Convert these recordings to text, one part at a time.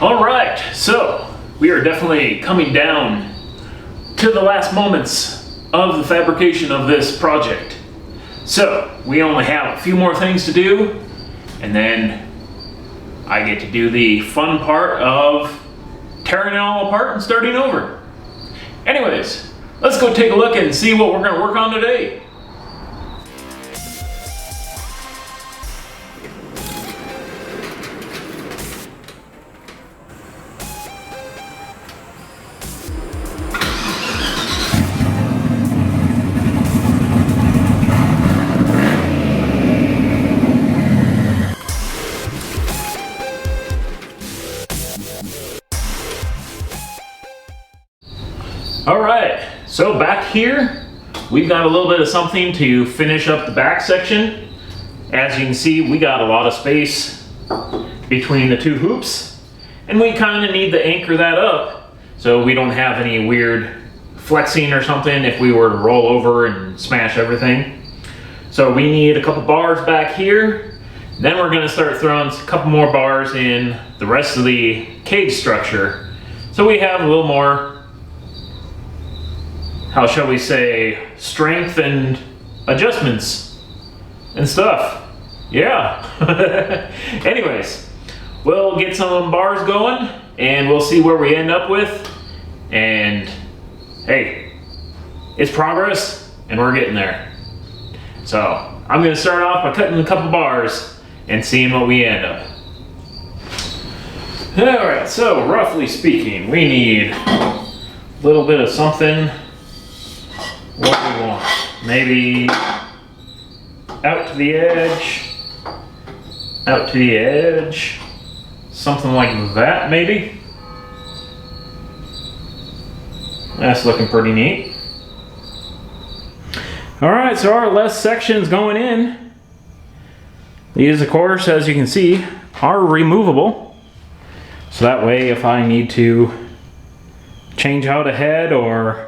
All right, so we are definitely coming down to the last moments of the fabrication of this project. So we only have a few more things to do, and then I get to do the fun part of tearing it all apart and starting over. Anyways, let's go take a look and see what we're going to work on today. All right, so back here, we've got a little bit of something to finish up the back section. As you can see, we got a lot of space between the two hoops, and we kind of need to anchor that up so we don't have any weird flexing or something if we were to roll over and smash everything. So we need a couple bars back here. Then we're gonna start throwing a couple more bars in the rest of the cage structure. So we have a little more, how shall we say, strength and adjustments and stuff. Yeah. Anyways, we'll get some bars going and we'll see where we end up with. And hey, it's progress and we're getting there. So I'm gonna start off by cutting a couple bars and seeing what we end up. All right, so roughly speaking, we need a little bit of something. What we want, maybe out to the edge, something like that maybe. That's looking pretty neat. All right, so our last section's going in. These, of course, as you can see, are removable. So that way, if I need to change out a head or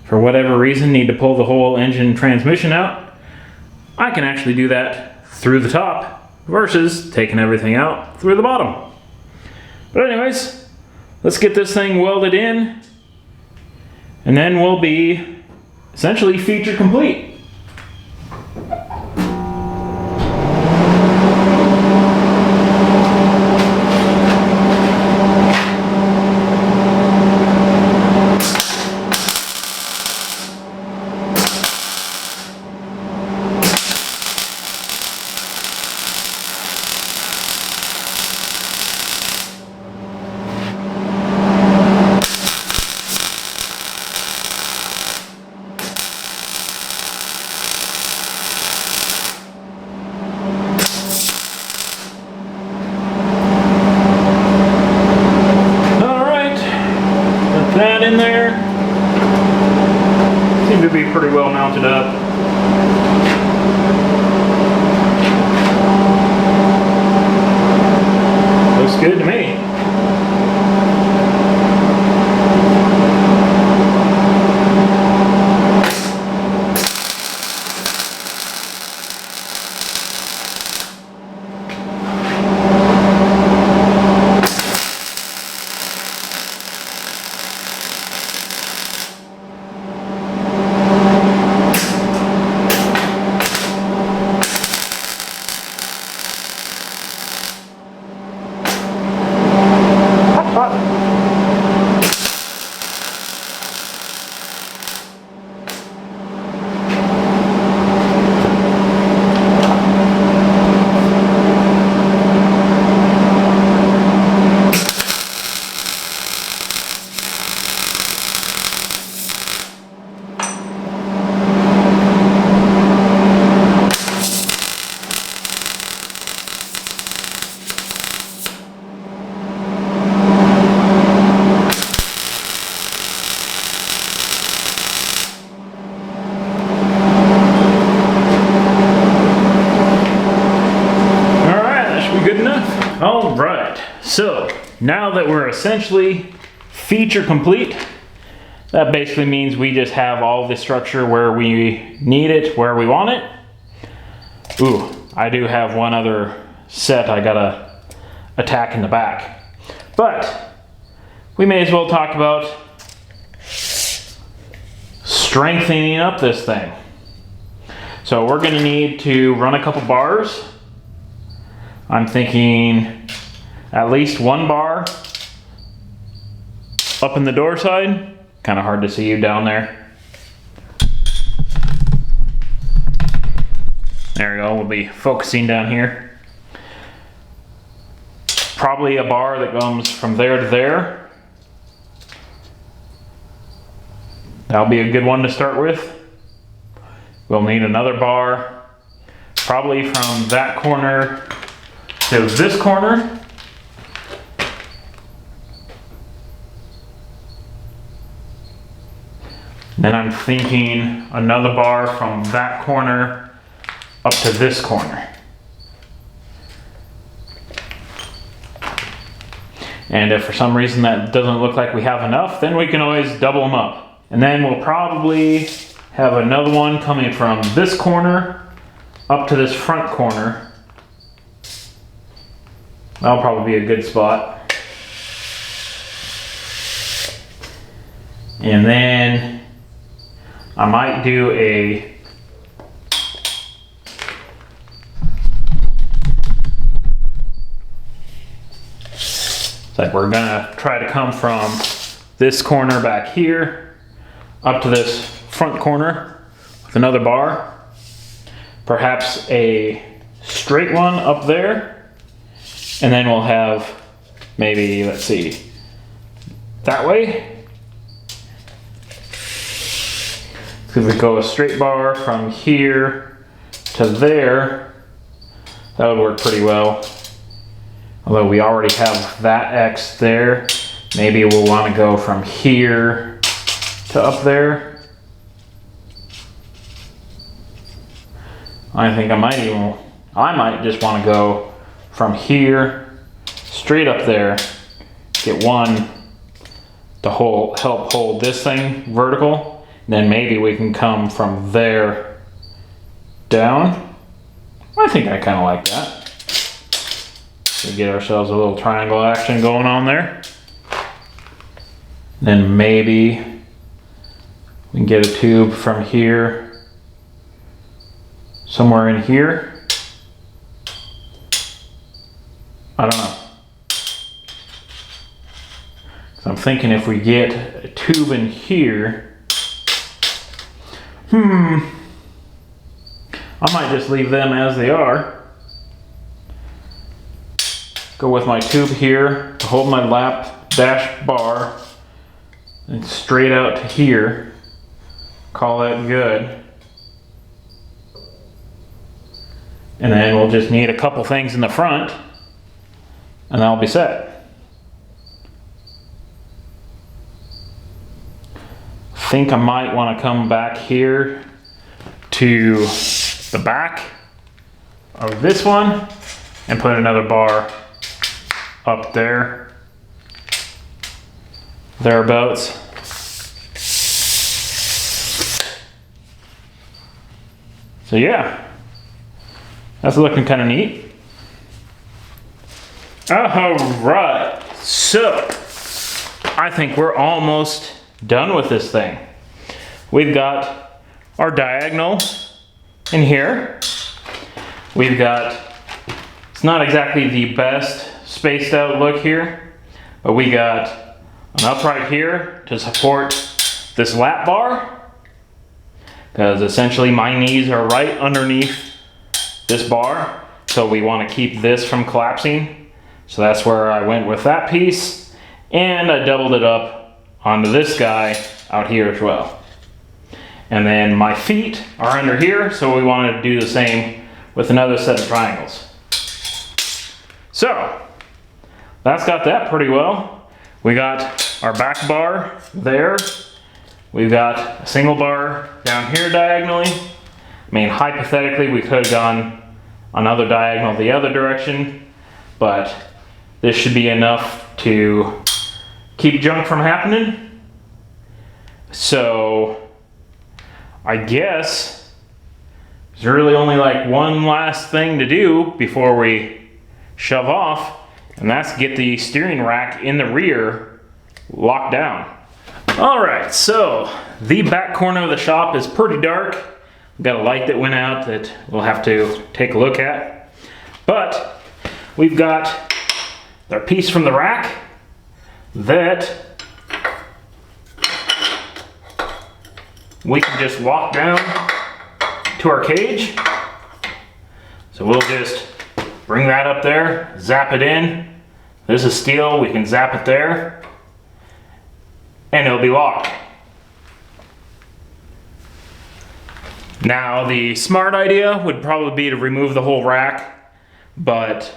for whatever reason need to pull the whole engine transmission out, I can actually do that through the top versus taking everything out through the bottom. But anyways, let's get this thing welded in and then we'll be essentially feature complete. That in there. Seem to be pretty well mounted up. Looks good to me. All right, so now that we're essentially feature complete, that basically means we just have all the structure where we need it, where we want it. Ooh, I do have one other set I gotta attack in the back. But we may as well talk about strengthening up this thing. So we're going to need to run a couple bars. I'm thinking at least one bar up in the door side. Kind of hard to see you down there. There we go, we'll be focusing down here. Probably a bar that comes from there to there. That'll be a good one to start with. We'll need another bar, probably from that corner to this corner. Then I'm thinking another bar from that corner up to this corner. And if for some reason that doesn't look like we have enough, then we can always double them up. And then we'll probably have another one coming from this corner up to this front corner. That'll probably be a good spot. And then I might do a like we're gonna try to come from this corner back here up to this front corner with another bar. Perhaps a straight one up there. And then we'll have maybe, let's see, that way. If we go a straight bar from here to there, that would work pretty well. Although we already have that X there, maybe we'll want to go from here to up there. I think I might just want to go from here straight up there, get one to help hold this thing vertical. Then maybe we can come from there down. I think I kind of like that. We get ourselves a little triangle action going on there. Then maybe we can get a tube from here, somewhere in here. I don't know. So I'm thinking if we get a tube in here, I might just leave them as they are. Go with my tube here to hold my lap dash bar and straight out to here. Call that good. And then we'll just need a couple things in the front and that'll be set. I think I might want to come back here to the back of this one and put another bar up there, thereabouts. So yeah, that's looking kind of neat. All right, so I think we're almost done with this thing. We've got our diagonal in here. We've got, it's not exactly the best spaced out look here, but we got an upright here to support this lap bar, because essentially my knees are right underneath this bar, so we want to keep this from collapsing. So that's where I went with that piece, and I doubled it up onto this guy out here as well. And then my feet are under here, so we wanted to do the same with another set of triangles. So that's got that pretty well. We got our back bar there. We've got a single bar down here diagonally. I mean, hypothetically, we could have gone another diagonal the other direction, but this should be enough to keep junk from happening. So I guess there's really only like one last thing to do before we shove off, And that's to get the steering rack in the rear locked down. All right, so the back corner of the shop is pretty dark. We've got a light that went out that we'll have to take a look at. But we've got our piece from the rack that we can just walk down to our cage. So we'll just bring that up there, zap it in. This is steel, we can zap it there, and it'll be locked. Now, the smart idea would probably be to remove the whole rack, but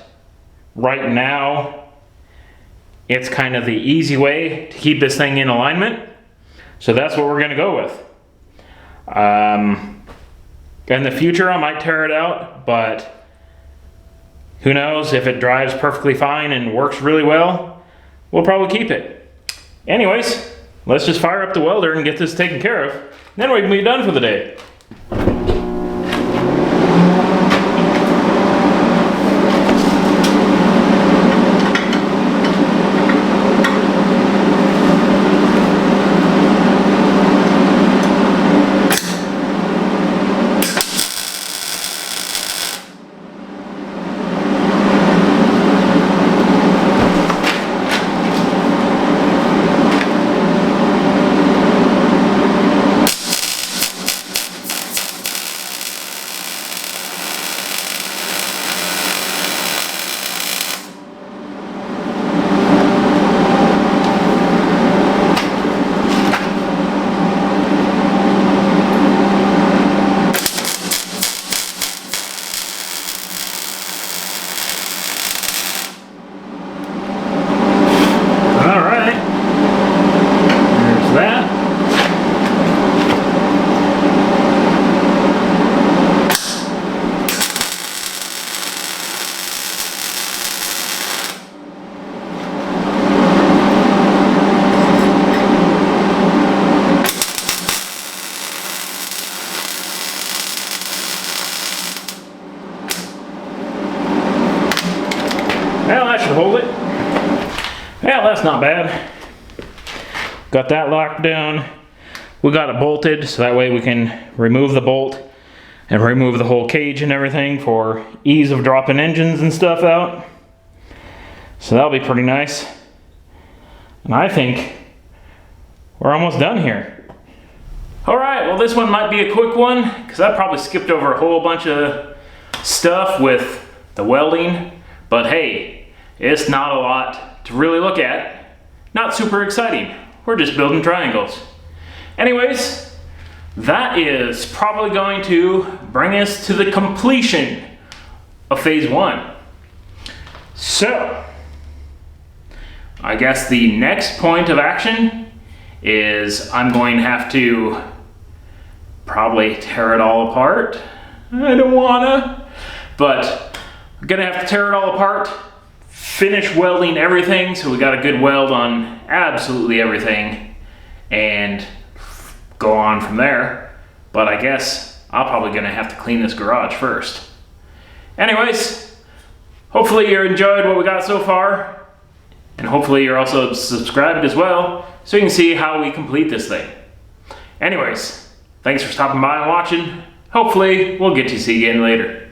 right now, it's kind of the easy way to keep this thing in alignment. So that's what we're gonna go with. In the future, I might tear it out, but who knows, if it drives perfectly fine and works really well, we'll probably keep it. Anyways, let's just fire up the welder and get this taken care of. Then we can be done for the day. Well, that should hold it. Well, that's not bad. Got that locked down. We got it bolted, so that way we can remove the bolt and remove the whole cage and everything for ease of dropping engines and stuff out. So that'll be pretty nice. And I think we're almost done here. All right, well, this one might be a quick one because I probably skipped over a whole bunch of stuff with the welding, but hey, it's not a lot to really look at. Not super exciting. We're just building triangles. Anyways, that is probably going to bring us to the completion of phase 1. So, I guess the next point of action is I'm going to have to probably tear it all apart. I don't wanna, but I'm gonna have to tear it all apart, finish welding everything so we got a good weld on absolutely everything, and go on from there. But I guess I'm probably gonna have to clean this garage first. Anyways, hopefully you enjoyed what we got so far, and hopefully you're also subscribed as well so you can see how we complete this thing. Anyways, thanks for stopping by and watching. Hopefully we'll get to see you again later.